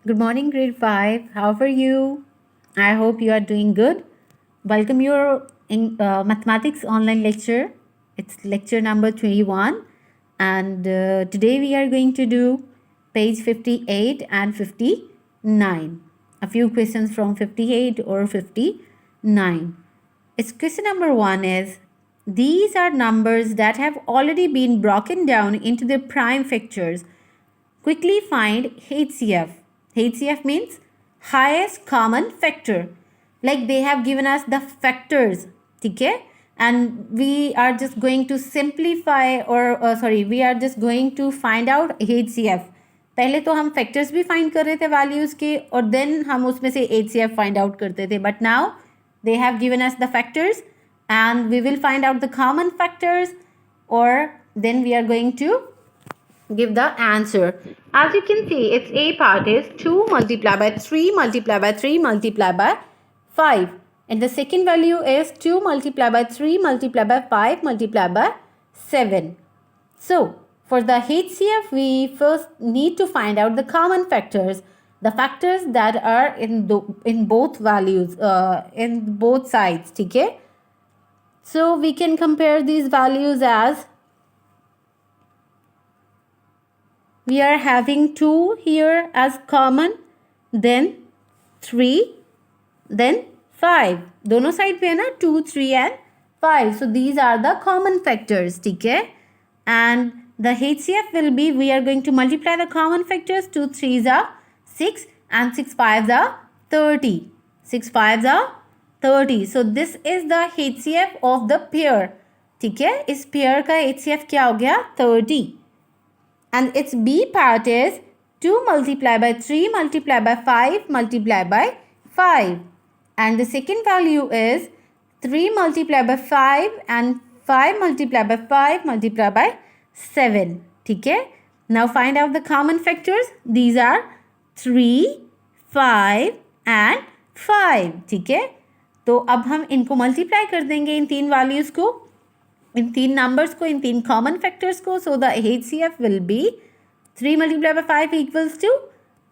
Good morning, grade 5. How are you? I hope you are doing good. Welcome your mathematics online lecture. It's lecture number 21, and today we are going to do page 58 and 59. A few questions from 58 or 59. Its question number 1 is, these are numbers that have already been broken down into their prime factors. Quickly find HCF. HCF means highest common factor. Like they have given us the factors, okay? And we are just going to simplify we are just going to find out HCF. पहले तो हम factors भी find कर रहे थे values के और then हम उसमें से HCF फाइंड आउट करते थे but now they have given us the factors and we will find out the common factors or then we are going to give the answer. As you can see, its A part is 2 multiplied by 3 multiplied by 3 multiplied by 5. And the second value is 2 multiplied by 3 multiplied by 5 multiplied by 7. So, for the HCF, we first need to find out the common factors. The factors that are in both values, in both sides, okay? So, we can compare these values as we are having 2 here as common, then 3, then 5. दोनों side पे है ना 2, 3 and 5. So these are the common factors, ठीक है? And the HCF will be, we are going to multiply the common factors. 2 3s are 6 and 6 5s are 30. 6 5s are 30. So this is the HCF of the pair. ठीक है? इस pair का HCF क्या हो गया? 30. And its B part is 2 multiplied by 3 multiplied by 5 multiplied by 5. And the second value is 3 multiplied by 5 and 5 multiplied by 5 multiplied by 7. ठीक है? Now find out the common factors. These are 3, 5 and 5. ठीक है? तो अब हम इनको multiply कर देंगे इन तीन वैल्यूज़ को, इन तीन नंबर्स को, इन तीन कॉमन फैक्टर्स को. So the HCF will be 3 multiplied by 5 equals to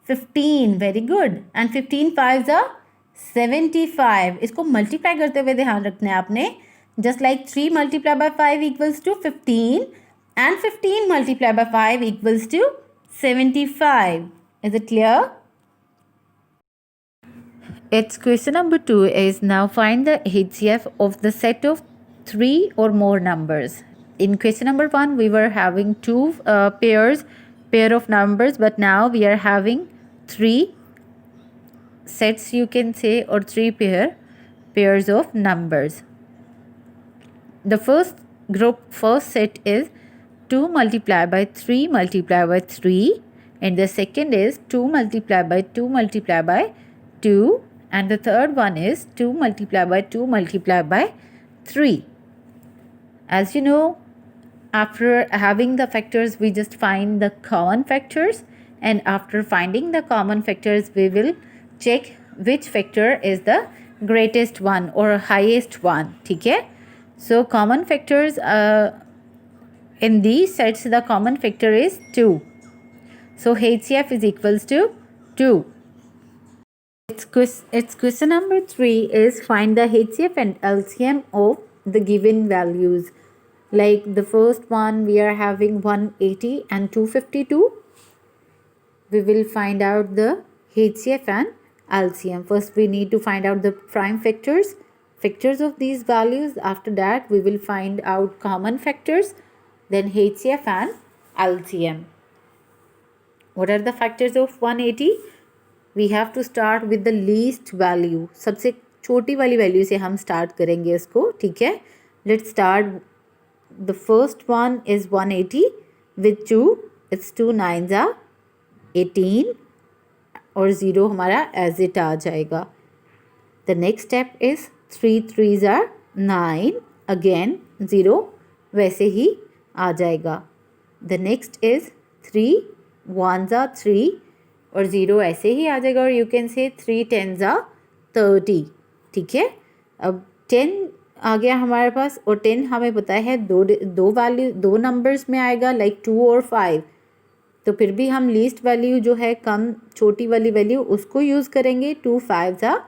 15. Very good. And 15 5s are 75. इसको मल्टीप्लाई करते हुए ध्यान रखना है आपने. Just like 3 multiplied by 5 equals to 15 and 15 multiplied by 5 equals to 75. Is it clear? Its question number 2 is, now find the HCF of the set of 3 or more numbers. In question number 1, we were having two pair of numbers, but now we are having 3 sets, you can say, or 3 pairs of numbers. The first set is 2 multiplied by 3 multiplied by 3, and the second is 2 multiplied by 2 multiplied by 2, and the third one is 2 multiplied by 2 multiplied by 3. As you know, after having the factors, we just find the common factors, and after finding the common factors, we will check which factor is the greatest one or highest one. ठीक है? So common factors, in these sets, the common factor is 2. So HCF is equals to 2. Its question number 3 is, find the HCF and LCM of the given values. Like the first one, we are having 180 and 252. We will find out the HCF and LCM. First, we need to find out the prime factors of these values. After that, we will find out common factors, then HCF and LCM. What are the factors of 180? We have to start with the least value. सबसे छोटी वाली value से हम start करेंगे इसको. ठीक है? Let's start. The first one is 180 with 2. It's 2 9s are 18 और 0 हमारा as it आ जाएगा. The next step is 3 3s are 9. Again 0 वैसे ही आ जाएगा. The next is 3 1s are 3 और 0 ऐसे ही आ जाएगा. और यू कैन से 3 10s are 30. ठीक है? अब 10 आ गया हमारे पास, और 10 हमें पता है दो नंबर्स में आएगा, लाइक 2 और 5. तो फिर भी हम लीस्ट वैल्यू जो है कम छोटी वाली वैल्यू उसको यूज़ करेंगे. 2 5s are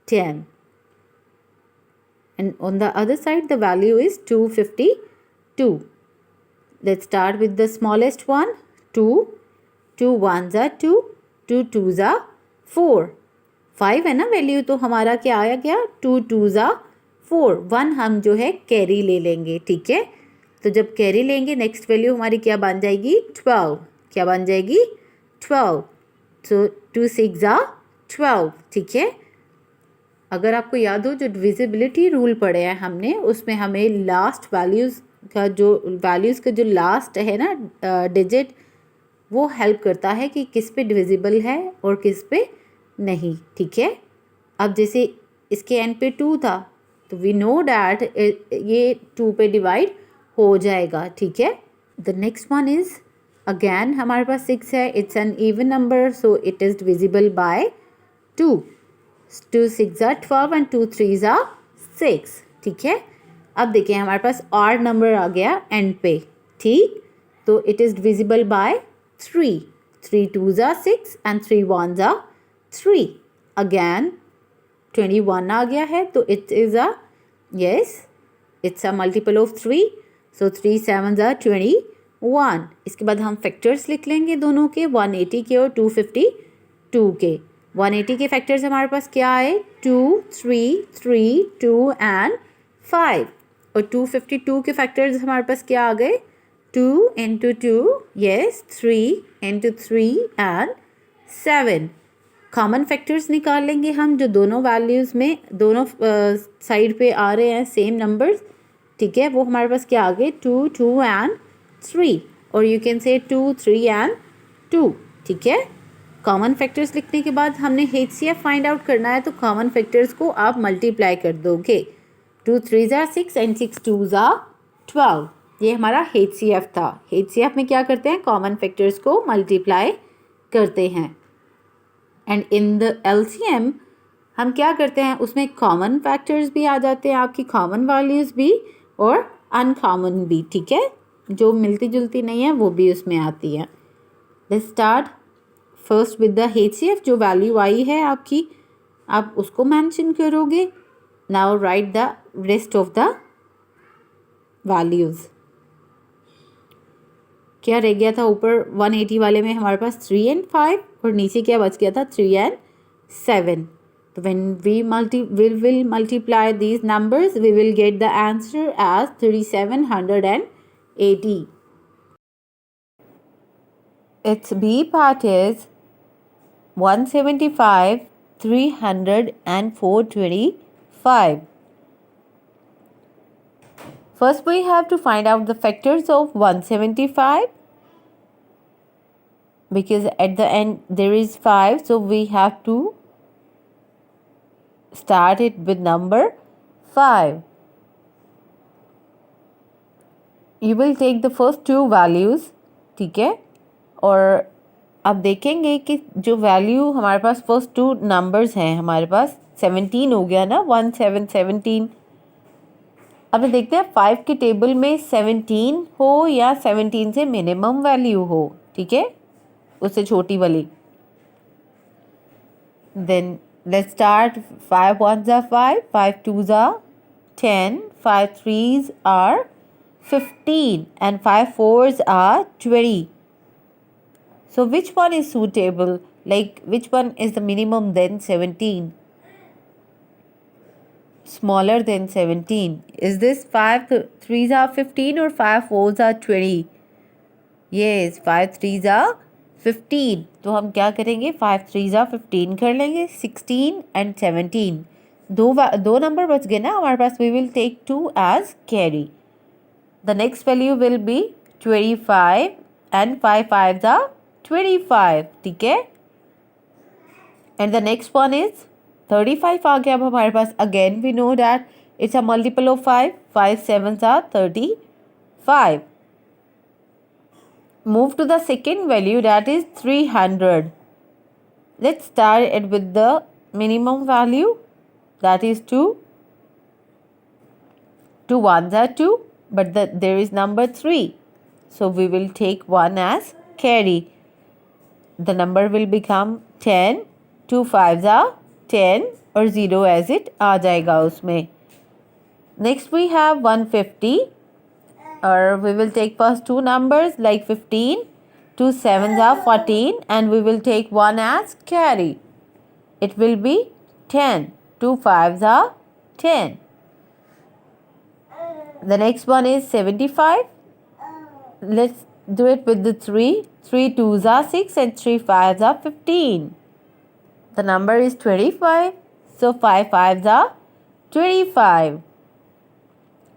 10 and on the other side the value is 252. Let's start with the smallest one. 2 2 1s are 2 2 2s are 4. 5 है ना वैल्यू, तो हमारा क्या आया गया 2 2s are 4. 1 हम जो है कैरी ले लेंगे. ठीक है, तो जब कैरी लेंगे नेक्स्ट वैल्यू हमारी क्या बन जाएगी 12. क्या बन जाएगी 12. तो 2 6 are 12. ठीक है, अगर आपको याद हो जो डिविजिबिलिटी रूल पढ़े हैं हमने उसमें हमें लास्ट वैल्यूज़ का जो लास्ट है ना डिजिट वो हेल्प करता है कि किस पे डिविजिबल है और किस पे नहीं. ठीक है, अब जैसे इसके एंड पे 2 था तो वी नो डैट ये 2 पे डिवाइड हो जाएगा. ठीक है, the next one is again हमारे पास 6 है. It's an even number so it is divisible by 2. 2 6 are 12 and 2 3s are 6. ठीक है, अब देखिए हमारे पास ऑड नंबर आ गया एंड पे. ठीक, तो it is divisible by 3. 3 2s are 6 and 3 1s are 3. Again 21 आ गया है तो it is a it's a multiple of 3. So 3 7s are 21. इसके बाद हम फैक्टर्स लिख लेंगे दोनों के 180 के और 252 के. 180 के फैक्टर्स हमारे पास क्या आए 2 3 3 2 एंड 5 और 252 के फैक्टर्स हमारे पास क्या आ गए 2 into 2 3 into 3 and 7. Common factors निकाल लेंगे हम जो दोनों वैल्यूज़ में दोनों साइड पे आ रहे हैं सेम नंबर्स. ठीक है, वो हमारे पास क्या आ गए 2 2 and 3 और यू कैन से 2 3 and 2. ठीक है, कॉमन फैक्टर्स लिखने के बाद हमने HCF फाइंड आउट करना है तो कॉमन फैक्टर्स को आप मल्टीप्लाई कर दोगे. 2 3s are 6 and 6 2s are 12. ये हमारा HCF था. HCF में क्या करते हैं कॉमन फैक्टर्स को मल्टीप्लाई करते हैं. एंड इन द LCM हम क्या करते हैं उसमें कॉमन फैक्टर्स भी आ जाते हैं आपकी कॉमन वैल्यूज़ भी और अनकॉमन भी. ठीक है, जो मिलती जुलती नहीं है वो भी उसमें आती है. Let's start first with the HCF. जो वैल्यू आई है आपकी आप उसको मेंशन करोगे. Now right the rest of the values. क्या रह गया था ऊपर 180 वाले में हमारे पास 3 and 5 और नीचे क्या बच गया था 3 and 7. तो when we will multiply these numbers we will get the answer as 3780. Its B part is 175, 300 and 425. First we have to find out the factors of 175 because at the end there is 5 so we have to start it with number 5. You will take the first two values. ठीक है, और अब देखेंगे कि जो value हमारे पास first two numbers हैं हमारे पास 17 हो गया ना 1 7 17. अब देखते हैं 5 के टेबल में 17 हो या 17 से मिनिमम वैल्यू हो. ठीक है, उससे छोटी वाली. Then let's start. 5 1s are 5, 5 2s are 10, 5 3s are 15 and 5 4s are 20. So which one is suitable? Like which one is the minimum than 17? Smaller than 17. Is this 5 3s are 15 or 5 4s are 20? Yes, 5 3s are 15. तो हम क्या करेंगे 5 3s are 15 कर लेंगे. 16 and 17 दो number बच गए ना हमारे पास. We will take 2 as carry. The next value will be 25 and 5 5s are 25. ठीक है, and the next one is 35 आ गया अब हमारे पास. Again we know that it's a multiple of 5. 5 7s are 35. Move to the second value that is 300. Let's start it with the minimum value that is 2. 2 1s are 2 but there is number 3 so we will take 1 as carry. the number will become 10. 2 5s are 10 और 0 as it आ जाएगा उसमें. Next we have 150, or we will take first two numbers like 15. 2 7s are 14 and we will take 1 as carry. It will be 10. 2 5s are 10. The next one is 75. Let's do it with the 3. 3 2s are 6 and 3 5s are 15. The number is 25. So 5 5s are 25.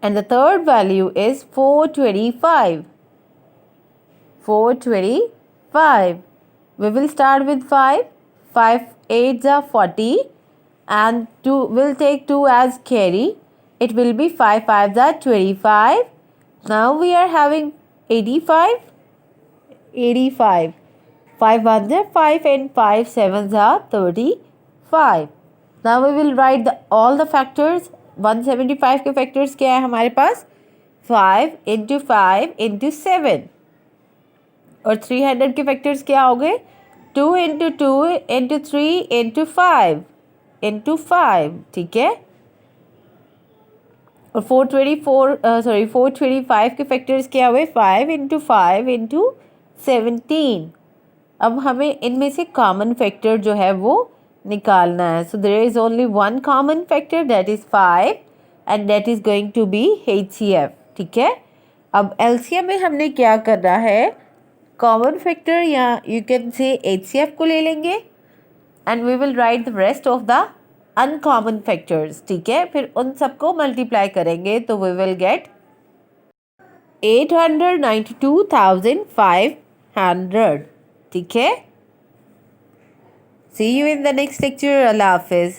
And the third value is 425. 425. We will start with 5. 5 8s are 40 and 2 will take 2 as carry. It will be 5 5s are 25. Now we are having 85. 85. 5 1s are 5 and 5 7s are 35. Now we will write all the factors. 175 के factors क्या है हमारे पास? 5 into 5 into 7. और 300 के factors क्या हो गए? 2 into 2 into 3 into 5 into 5. ठीक है. और 425 के फैक्टर्स क्या हुए? 5 into 5 into 17. अब हमें इनमें से कॉमन फैक्टर जो है वो निकालना है. So there is only one common factor, that is 5 and that is going to be HCF. ठीक है. अब LCM में हमने क्या करना है? कॉमन फैक्टर या यू कैन से HCF को ले लेंगे and we will write the rest of the uncommon factors. ठीक है. फिर उन सबको मल्टीप्लाई करेंगे तो वी विल गेट 892,500. ठीक है. See you in the next lecture. Allah Hafiz.